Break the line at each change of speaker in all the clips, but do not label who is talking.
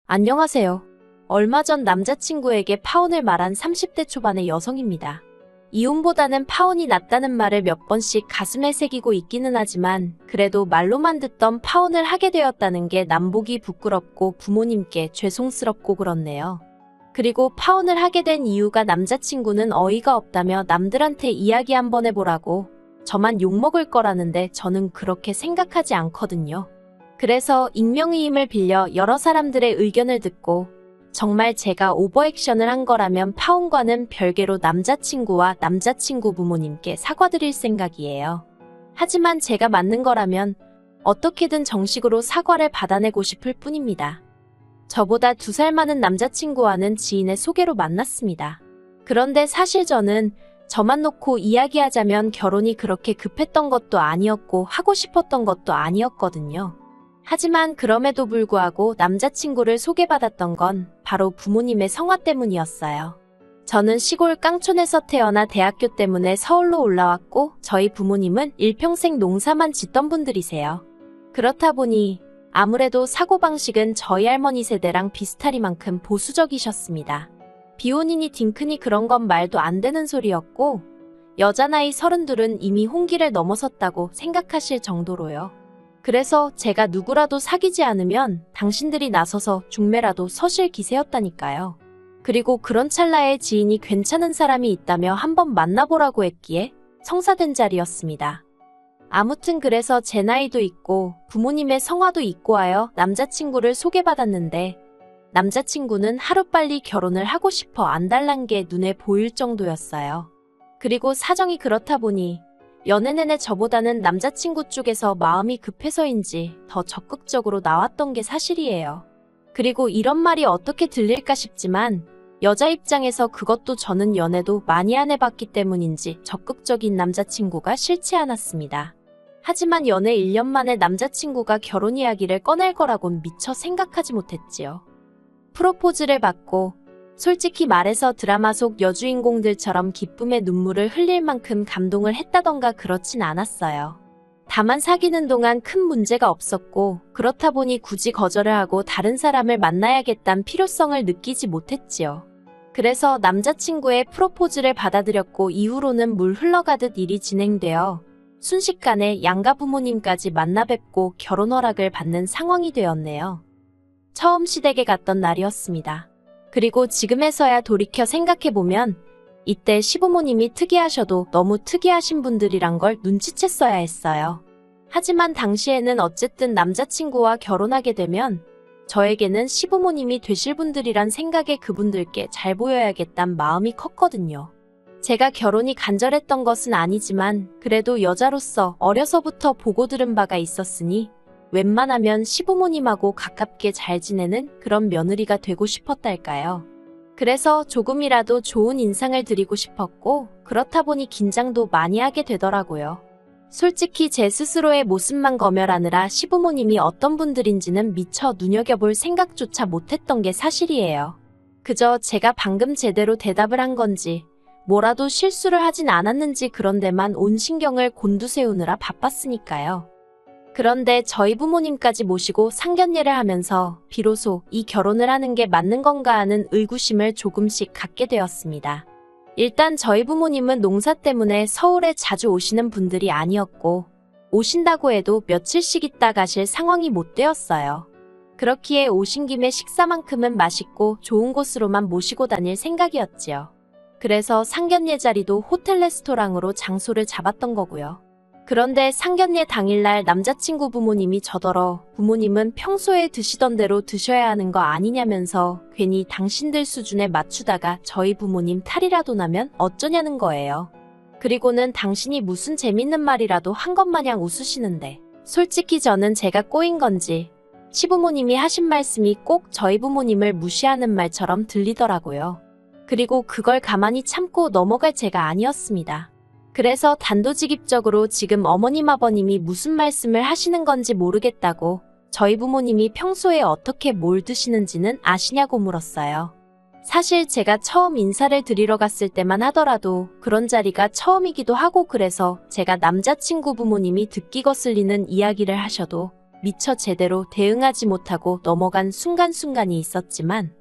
안녕하세요. 얼마 전 남자친구에게 파혼을 말한 30대 초반의 여성입니다. 이혼보다는 파혼이 낫다는 말을 몇 번씩 가슴에 새기고 있기는 하지만 그래도 말로만 듣던 파혼을 하게 되었다는 게 남보기 부끄럽고 부모님께 죄송스럽고 그렇네요. 그리고 파혼을 하게 된 이유가 남자친구는 어이가 없다며 남들한테 이야기 한번 해보라고 저만 욕먹을 거라는데 저는 그렇게 생각하지 않거든요. 그래서 익명의임을 빌려 여러 사람들의 의견을 듣고 정말 제가 오버액션을 한 거라면 파혼과는 별개로 남자친구와 남자친구 부모님께 사과드릴 생각이에요. 하지만 제가 맞는 거라면 어떻게든 정식으로 사과를 받아내고 싶을 뿐입니다. 저보다 2살 많은 남자친구와는 지인의 소개로 만났습니다. 그런데 사실 저만 놓고 이야기하자면 결혼이 그렇게 급했던 것도 아니었고 하고 싶었던 것도 아니었거든요. 하지만 그럼에도 불구하고 남자친구를 소개받았던 건 바로 부모님의 성화 때문이었어요. 저는 시골 깡촌에서 태어나 대학교 때문에 서울로 올라왔고 저희 부모님은 일평생 농사만 짓던 분들이세요. 그렇다 보니 아무래도 사고방식은 저희 할머니 세대랑 비슷하리만큼 보수적이셨습니다. 비혼이니 딩크니 그런 건 말도 안 되는 소리였고 여자 나이 32은 이미 홍기를 넘어섰다고 생각하실 정도로요. 그래서 제가 누구라도 사귀지 않으면 당신들이 나서서 중매라도 서실 기세였다니까요. 그리고 그런 찰나에 지인이 괜찮은 사람이 있다며 한번 만나보라고 했기에 성사된 자리였습니다. 아무튼 그래서 제 나이도 있고 부모님의 성화도 있고 하여 남자친구를 소개받았는데 남자친구는 하루빨리 결혼을 하고 싶어 안달난 게 눈에 보일 정도였어요. 그리고 사정이 그렇다 보니 연애 내내 저보다는 남자친구 쪽에서 마음이 급해서인지 더 적극적으로 나왔던 게 사실이에요. 그리고 이런 말이 어떻게 들릴까 싶지만 여자 입장에서 그것도 저는 연애도 많이 안 해봤기 때문인지 적극적인 남자친구가 싫지 않았습니다. 하지만 연애 1년 만에 남자친구가 결혼 이야기를 꺼낼 거라곤 미처 생각하지 못했지요. 프로포즈를 받고 솔직히 말해서 드라마 속 여주인공들처럼 기쁨의 눈물을 흘릴 만큼 감동을 했다던가 그렇진 않았어요. 다만 사귀는 동안 큰 문제가 없었고 그렇다 보니 굳이 거절을 하고 다른 사람을 만나야겠다는 필요성을 느끼지 못했지요. 그래서 남자친구의 프로포즈를 받아들였고 이후로는 물 흘러가듯 일이 진행되어 순식간에 양가 부모님까지 만나 뵙고 결혼 허락을 받는 상황이 되었네요. 처음 시댁에 갔던 날이었습니다. 그리고 지금에서야 돌이켜 생각해보면 이때 시부모님이 특이하셔도 너무 특이하신 분들이란 걸 눈치챘어야 했어요. 하지만 당시에는 어쨌든 남자친구와 결혼하게 되면 저에게는 시부모님이 되실 분들이란 생각에 그분들께 잘 보여야겠단 마음이 컸거든요. 제가 결혼이 간절했던 것은 아니지만 그래도 여자로서 어려서부터 보고 들은 바가 있었으니 웬만하면 시부모님하고 가깝게 잘 지내는 그런 며느리가 되고 싶었달까요. 그래서 조금이라도 좋은 인상을 드리고 싶었고 그렇다 보니 긴장도 많이 하게 되더라고요. 솔직히 제 스스로의 모습만 검열하느라 시부모님이 어떤 분들인지는 미처 눈여겨볼 생각조차 못했던 게 사실이에요. 그저 제가 방금 제대로 대답을 한 건지 뭐라도 실수를 하진 않았는지 그런 데만 온 신경을 곤두세우느라 바빴으니까요. 그런데 저희 부모님까지 모시고 상견례를 하면서 비로소 이 결혼을 하는 게 맞는 건가 하는 의구심을 조금씩 갖게 되었습니다. 일단 저희 부모님은 농사 때문에 서울에 자주 오시는 분들이 아니었고 오신다고 해도 며칠씩 있다 가실 상황이 못 되었어요. 그렇기에 오신 김에 식사만큼은 맛있고 좋은 곳으로만 모시고 다닐 생각이었지요. 그래서 상견례 자리도 호텔 레스토랑으로 장소를 잡았던 거고요. 그런데 상견례 당일날 남자친구 부모님이 저더러 부모님은 평소에 드시던 대로 드셔야 하는 거 아니냐면서 괜히 당신들 수준에 맞추다가 저희 부모님 탈이라도 나면 어쩌냐는 거예요. 그리고는 당신이 무슨 재밌는 말이라도 한 것 마냥 웃으시는데 솔직히 저는 제가 꼬인 건지 시부모님이 하신 말씀이 꼭 저희 부모님을 무시하는 말처럼 들리더라고요. 그리고 그걸 가만히 참고 넘어갈 제가 아니었습니다. 그래서 단도직입적으로 지금 어머님 아버님이 무슨 말씀을 하시는 건지 모르겠다고 저희 부모님이 평소에 어떻게 뭘 드시는지는 아시냐고 물었어요. 사실 제가 처음 인사를 드리러 갔을 때만 하더라도 그런 자리가 처음이기도 하고 그래서 제가 남자친구 부모님이 듣기 거슬리는 이야기를 하셔도 미처 제대로 대응하지 못하고 넘어간 순간순간이 있었지만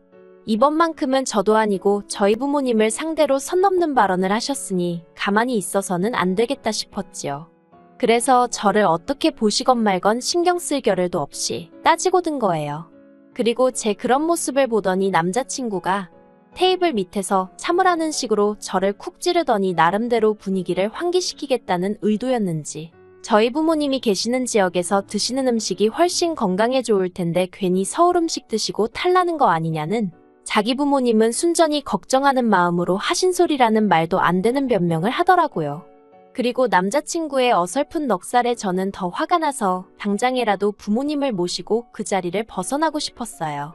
이번만큼은 저도 아니고 저희 부모님을 상대로 선 넘는 발언을 하셨으니 가만히 있어서는 안 되겠다 싶었지요. 그래서 저를 어떻게 보시건 말건 신경 쓸 겨를도 없이 따지고 든 거예요. 그리고 제 그런 모습을 보더니 남자친구가 테이블 밑에서 참으라는 식으로 저를 쿡 찌르더니 나름대로 분위기를 환기시키겠다는 의도였는지 저희 부모님이 계시는 지역에서 드시는 음식이 훨씬 건강에 좋을 텐데 괜히 서울 음식 드시고 탈나는 거 아니냐는 자기 부모님은 순전히 걱정하는 마음으로 하신 소리라는 말도 안 되는 변명을 하더라고요. 그리고 남자친구의 어설픈 넉살에 저는 더 화가 나서 당장이라도 부모님을 모시고 그 자리를 벗어나고 싶었어요.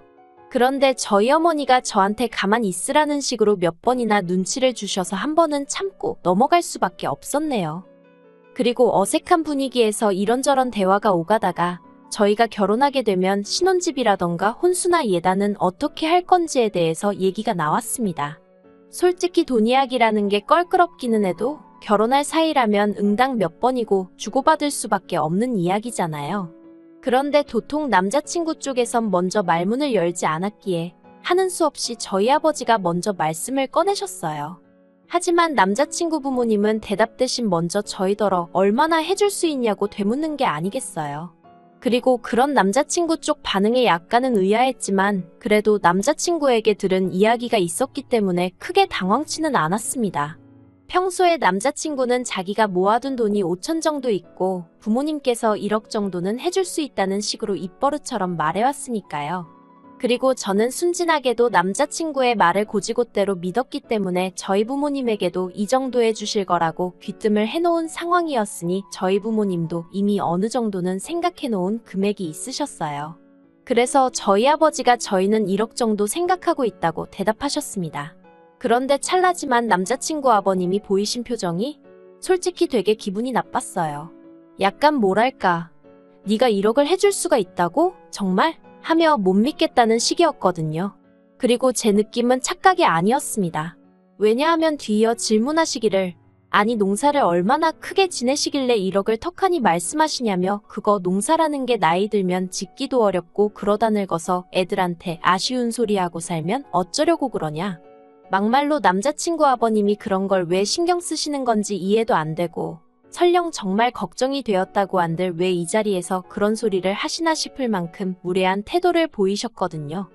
그런데 저희 어머니가 저한테 가만히 있으라는 식으로 몇 번이나 눈치를 주셔서 한 번은 참고 넘어갈 수밖에 없었네요. 그리고 어색한 분위기에서 이런저런 대화가 오가다가 저희가 결혼하게 되면 신혼집이라던가 혼수나 예단은 어떻게 할 건지에 대해서 얘기가 나왔습니다. 솔직히 돈 이야기라는 게 껄끄럽기는 해도 결혼할 사이라면 응당 몇 번이고 주고받을 수밖에 없는 이야기잖아요. 그런데 도통 남자친구 쪽에선 먼저 말문을 열지 않았기에 하는 수 없이 저희 아버지가 먼저 말씀을 꺼내셨어요. 하지만 남자친구 부모님은 대답 대신 먼저 저희더러 얼마나 해줄 수 있냐고 되묻는 게 아니겠어요. 그리고 그런 남자친구 쪽 반응에 약간은 의아했지만 그래도 남자친구에게 들은 이야기가 있었기 때문에 크게 당황치는 않았습니다. 평소에 남자친구는 자기가 모아둔 돈이 5천 정도 있고 부모님께서 1억 정도는 해줄 수 있다는 식으로 입버릇처럼 말해왔으니까요. 그리고 저는 순진하게도 남자친구의 말을 고지곳대로 믿었기 때문에 저희 부모님에게도 이 정도 해주실 거라고 귀뜸을 해놓은 상황이었으니 저희 부모님도 이미 어느 정도는 생각해놓은 금액이 있으셨어요. 그래서 저희 아버지가 저희는 1억 정도 생각하고 있다고 대답하셨습니다. 그런데 찰나지만 남자친구 아버님이 보이신 표정이 솔직히 되게 기분이 나빴어요. 약간 뭐랄까, 네가 1억을 해줄 수가 있다고? 정말? 하며 못 믿겠다는 식이었거든요. 그리고 제 느낌은 착각이 아니었습니다. 왜냐하면 뒤이어 질문하시기를 아니 농사를 얼마나 크게 지내시길래 1억을 턱하니 말씀하시냐며 그거 농사라는 게 나이 들면 짓기도 어렵고 그러다 늙어서 애들한테 아쉬운 소리하고 살면 어쩌려고 그러냐. 막말로 남자친구 아버님이 그런 걸 왜 신경 쓰시는 건지 이해도 안 되고 설령 정말 걱정이 되었다고 한들 왜 이 자리에서 그런 소리를 하시나 싶을 만큼 무례한 태도를 보이셨거든요.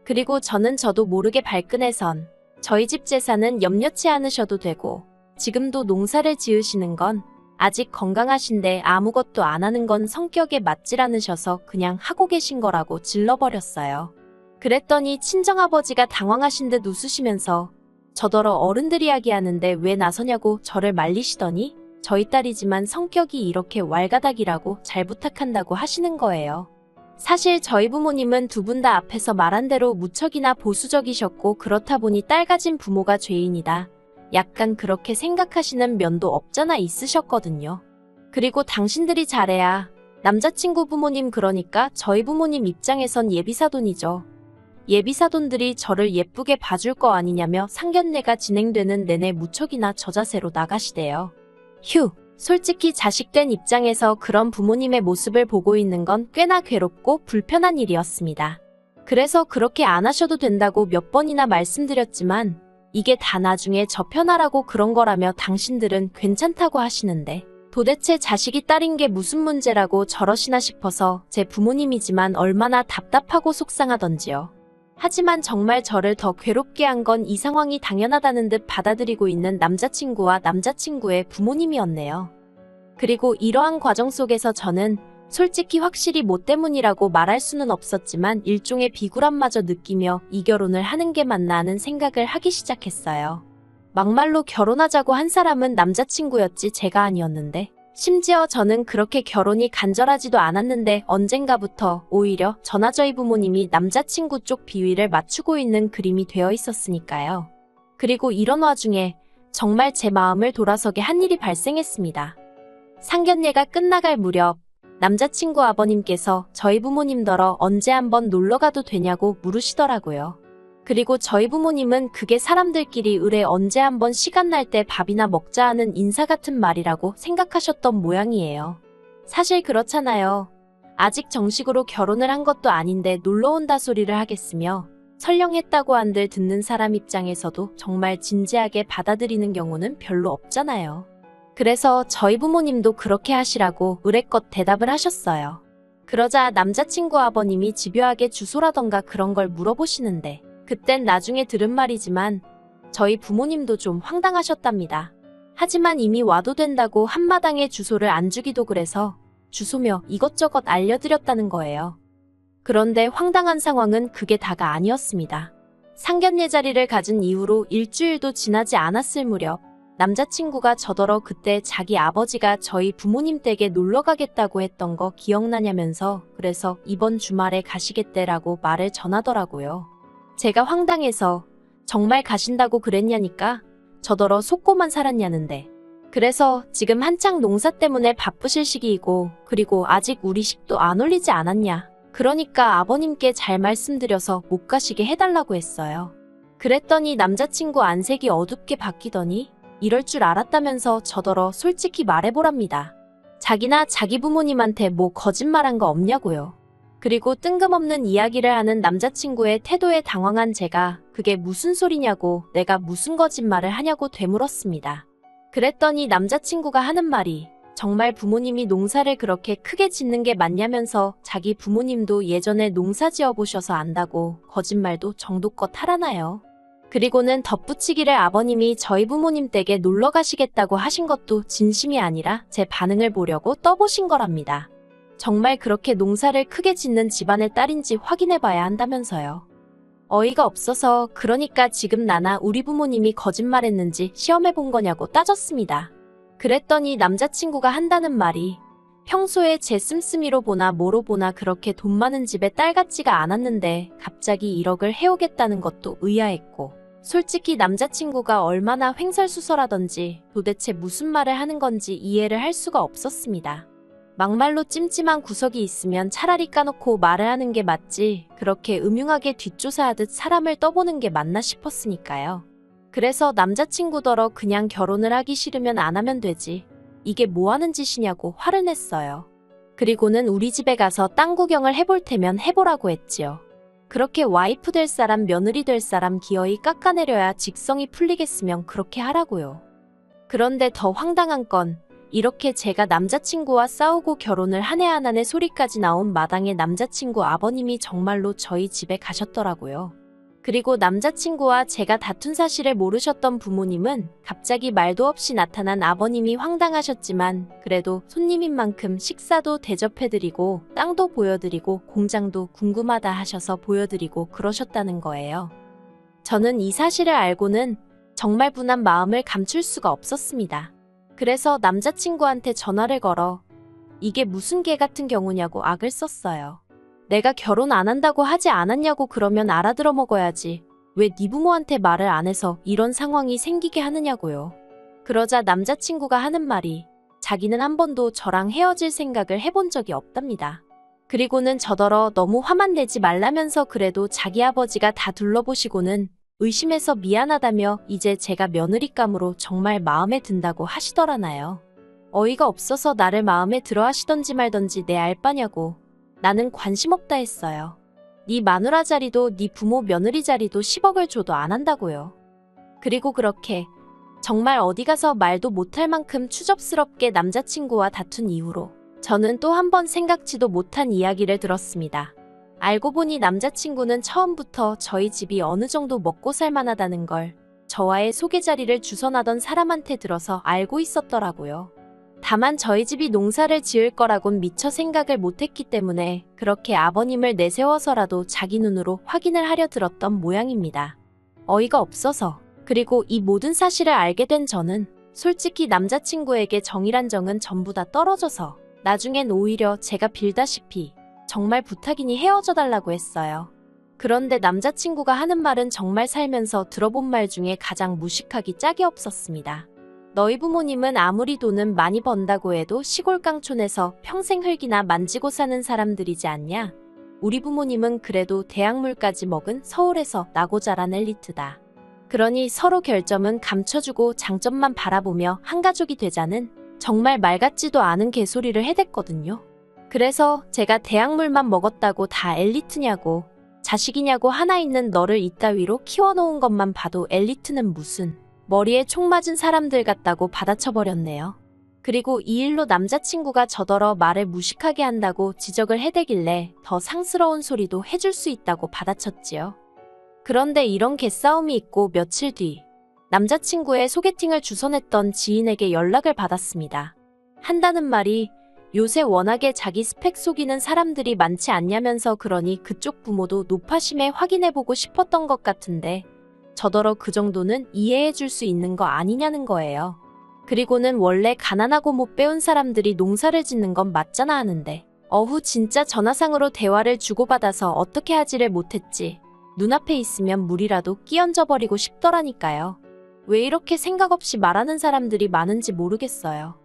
그리고 저도 모르게 발끈해선 저희 집 재산은 염려치 않으셔도 되고 지금도 농사를 지으시는 건 아직 건강하신데 아무것도 안 하는 건 성격에 맞질 않으셔서 그냥 하고 계신 거라고 질러버렸어요. 그랬더니 친정아버지가 당황하신 듯 웃으시면서 저더러 어른들 이야기하는데 왜 나서냐고 저를 말리시더니 저희 딸이지만 성격이 이렇게 왈가닥이라고 잘 부탁한다고 하시는 거예요. 사실 저희 부모님은 두 분 다 앞에서 말한 대로 무척이나 보수적이셨고 그렇다 보니 딸 가진 부모가 죄인이다. 약간 그렇게 생각하시는 면도 없잖아 있으셨거든요. 그리고 당신들이 잘해야 남자친구 부모님 그러니까 저희 부모님 입장에선 예비사돈이죠. 예비사돈들이 저를 예쁘게 봐줄 거 아니냐며 상견례가 진행되는 내내 무척이나 저자세로 나가시대요. 휴, 솔직히 자식된 입장에서 그런 부모님의 모습을 보고 있는 건 꽤나 괴롭고 불편한 일이었습니다. 그래서 그렇게 안 하셔도 된다고 몇 번이나 말씀드렸지만 이게 다 나중에 저 편하라고 그런 거라며 당신들은 괜찮다고 하시는데 도대체 자식이 딸인 게 무슨 문제라고 저러시나 싶어서 제 부모님이지만 얼마나 답답하고 속상하던지요. 하지만 정말 저를 더 괴롭게 한 건 이 상황이 당연하다는 듯 받아들이고 있는 남자친구와 남자친구의 부모님이었네요. 그리고 이러한 과정 속에서 저는 솔직히 확실히 뭐 때문이라고 말할 수는 없었지만 일종의 비굴함마저 느끼며 이 결혼을 하는 게 맞나 하는 생각을 하기 시작했어요. 막말로 결혼하자고 한 사람은 남자친구였지 제가 아니었는데 심지어 저는 그렇게 결혼이 간절하지도 않았는데 언젠가부터 오히려 저나 저희 부모님이 남자친구 쪽 비위를 맞추고 있는 그림이 되어 있었으니까요. 그리고 이런 와중에 정말 제 마음을 돌아서게 한 일이 발생했습니다. 상견례가 끝나갈 무렵 남자친구 아버님께서 저희 부모님더러 언제 한번 놀러가도 되냐고 물으시더라고요. 그리고 저희 부모님은 그게 사람들끼리 의뢰 언제 한번 시간 날 때 밥이나 먹자 하는 인사 같은 말이라고 생각하셨던 모양이에요. 사실 그렇잖아요. 아직 정식으로 결혼을 한 것도 아닌데 놀러 온다 소리를 하겠으며 설령 했다고 한들 듣는 사람 입장에서도 정말 진지하게 받아들이는 경우는 별로 없잖아요. 그래서 저희 부모님도 그렇게 하시라고 의뢰껏 대답을 하셨어요. 그러자 남자친구 아버님이 집요하게 주소라던가 그런 걸 물어보시는데 그땐 나중에 들은 말이지만 저희 부모님도 좀 황당하셨답니다. 하지만 이미 와도 된다고 한마당에 주소를 안 주기도 그래서 주소며 이것저것 알려드렸다는 거예요. 그런데 황당한 상황은 그게 다가 아니었습니다. 상견례 자리를 가진 이후로 일주일도 지나지 않았을 무렵 남자친구가 저더러 그때 자기 아버지가 저희 부모님 댁에 놀러 가겠다고 했던 거 기억나냐면서 그래서 이번 주말에 가시겠대라고 말을 전하더라고요. 제가 황당해서 정말 가신다고 그랬냐니까 저더러 속고만 살았냐는데 그래서 지금 한창 농사 때문에 바쁘실 시기이고 그리고 아직 우리 식도 안 올리지 않았냐. 그러니까 아버님께 잘 말씀드려서 못 가시게 해달라고 했어요. 그랬더니 남자친구 안색이 어둡게 바뀌더니 이럴 줄 알았다면서 저더러 솔직히 말해보랍니다. 자기나 자기 부모님한테 뭐 거짓말한 거 없냐고요. 그리고 뜬금없는 이야기를 하는 남자친구의 태도에 당황한 제가 그게 무슨 소리냐고 내가 무슨 거짓말을 하냐고 되물었습니다. 그랬더니 남자친구가 하는 말이 정말 부모님이 농사를 그렇게 크게 짓는 게 맞냐면서 자기 부모님도 예전에 농사 지어보셔서 안다고 거짓말도 정도껏 하라나요. 그리고는 덧붙이기를 아버님이 저희 부모님 댁에 놀러 가시겠다고 하신 것도 진심이 아니라 제 반응을 보려고 떠보신 거랍니다. 정말 그렇게 농사를 크게 짓는 집안의 딸인지 확인해봐야 한다면서요. 어이가 없어서 그러니까 지금 나나 우리 부모님이 거짓말했는지 시험해본 거냐고 따졌습니다. 그랬더니 남자친구가 한다는 말이 평소에 제 씀씀이로 보나 뭐로 보나 그렇게 돈 많은 집에 딸 같지가 않았는데 갑자기 1억을 해오겠다는 것도 의아했고 솔직히 남자친구가 얼마나 횡설수설하던지 도대체 무슨 말을 하는 건지 이해를 할 수가 없었습니다. 막말로 찜찜한 구석이 있으면 차라리 까놓고 말을 하는 게 맞지 그렇게 음흉하게 뒷조사하듯 사람을 떠보는 게 맞나 싶었으니까요. 그래서 남자친구더러 그냥 결혼을 하기 싫으면 안 하면 되지. 이게 뭐 하는 짓이냐고 화를 냈어요. 그리고는 우리 집에 가서 땅 구경을 해볼 테면 해보라고 했지요. 그렇게 와이프 될 사람, 며느리 될 사람 기어이 깎아내려야 직성이 풀리겠으면 그렇게 하라고요. 그런데 더 황당한 건 이렇게 제가 남자친구와 싸우고 결혼을 한 해 안 한 해 소리까지 나온 마당에 남자친구 아버님이 정말로 저희 집에 가셨더라고요. 그리고 남자친구와 제가 다툰 사실을 모르셨던 부모님은 갑자기 말도 없이 나타난 아버님이 황당하셨지만 그래도 손님인 만큼 식사도 대접해드리고 땅도 보여드리고 공장도 궁금하다 하셔서 보여드리고 그러셨다는 거예요. 저는 이 사실을 알고는 정말 분한 마음을 감출 수가 없었습니다. 그래서 남자친구한테 전화를 걸어 이게 무슨 개 같은 경우냐고 악을 썼어요. 내가 결혼 안 한다고 하지 않았냐고 그러면 알아들어 먹어야지. 왜 네 부모한테 말을 안 해서 이런 상황이 생기게 하느냐고요. 그러자 남자친구가 하는 말이 자기는 한 번도 저랑 헤어질 생각을 해본 적이 없답니다. 그리고는 저더러 너무 화만 내지 말라면서 그래도 자기 아버지가 다 둘러보시고는 의심해서 미안하다며 이제 제가 며느리감으로 정말 마음에 든다고 하시더라나요. 어이가 없어서 나를 마음에 들어 하시던지 말던지 내 알바냐고. 나는 관심 없다 했어요. 네 마누라 자리도 네 부모 며느리 자리도 10억을 줘도 안 한다고요. 그리고 그렇게 정말 어디 가서 말도 못할 만큼 추접스럽게 남자친구와 다툰 이후로 저는 또 한 번 생각지도 못한 이야기를 들었습니다. 알고 보니 남자친구는 처음부터 저희 집이 어느 정도 먹고 살만하다는 걸 저와의 소개 자리를 주선하던 사람한테 들어서 알고 있었더라고요. 다만 저희 집이 농사를 지을 거라곤 미처 생각을 못했기 때문에 그렇게 아버님을 내세워서라도 자기 눈으로 확인을 하려 들었던 모양입니다. 어이가 없어서 그리고 이 모든 사실을 알게 된 저는 솔직히 남자친구에게 정이란 정은 전부 다 떨어져서 나중엔 오히려 제가 빌다시피 정말 부탁이니 헤어져 달라고 했어요. 그런데 남자친구가 하는 말은 정말 살면서 들어본 말 중에 가장 무식하기 짝이 없었습니다. 너희 부모님은 아무리 돈은 많이 번다고 해도 시골 깡촌에서 평생 흙이나 만지고 사는 사람들이지 않냐? 우리 부모님은 그래도 대학물까지 먹은 서울에서 나고 자란 엘리트다. 그러니 서로 결점은 감춰주고 장점만 바라보며 한 가족이 되자는 정말 말 같지도 않은 개소리를 해댔거든요. 그래서 제가 대학물만 먹었다고 다 엘리트냐고, 자식이냐고 하나 있는 너를 이따위로 키워놓은 것만 봐도 엘리트는 무슨, 머리에 총 맞은 사람들 같다고 받아쳐버렸네요. 그리고 이 일로 남자친구가 저더러 말을 무식하게 한다고 지적을 해대길래 더 상스러운 소리도 해줄 수 있다고 받아쳤지요. 그런데 이런 개싸움이 있고 며칠 뒤 남자친구의 소개팅을 주선했던 지인에게 연락을 받았습니다. 한다는 말이 요새 워낙에 자기 스펙 속이는 사람들이 많지 않냐면서, 그러니 그쪽 부모도 노파심에 확인해보고 싶었던 것 같은데 저더러 그 정도는 이해해줄 수 있는 거 아니냐는 거예요. 그리고는 원래 가난하고 못 배운 사람들이 농사를 짓는 건 맞잖아 하는데, 진짜 전화상으로 대화를 주고받아서 어떻게 하지를 못했지. 눈앞에 있으면 물이라도 끼얹어버리고 싶더라니까요. 왜 이렇게 생각 없이 말하는 사람들이 많은지 모르겠어요.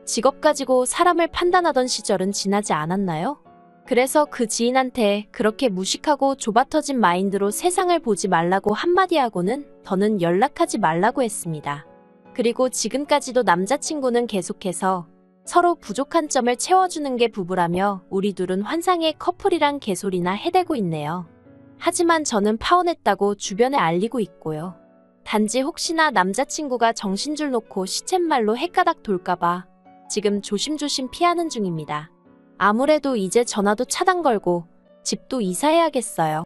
직업 가지고 사람을 판단하던 시절은 지나지 않았나요? 그래서 그 지인한테 그렇게 무식하고 좁아터진 마인드로 세상을 보지 말라고 한마디 하고는 더는 연락하지 말라고 했습니다. 그리고 지금까지도 남자친구는 계속해서 서로 부족한 점을 채워주는 게 부부라며 우리 둘은 환상의 커플이란 개소리나 해대고 있네요. 하지만 저는 파혼했다고 주변에 알리고 있고요. 단지 혹시나 남자친구가 정신줄 놓고 시쳇말로 헷가닥 돌까봐 지금 조심조심 피하는 중입니다. 아무래도 이제 전화도 차단 걸고 집도 이사해야겠어요.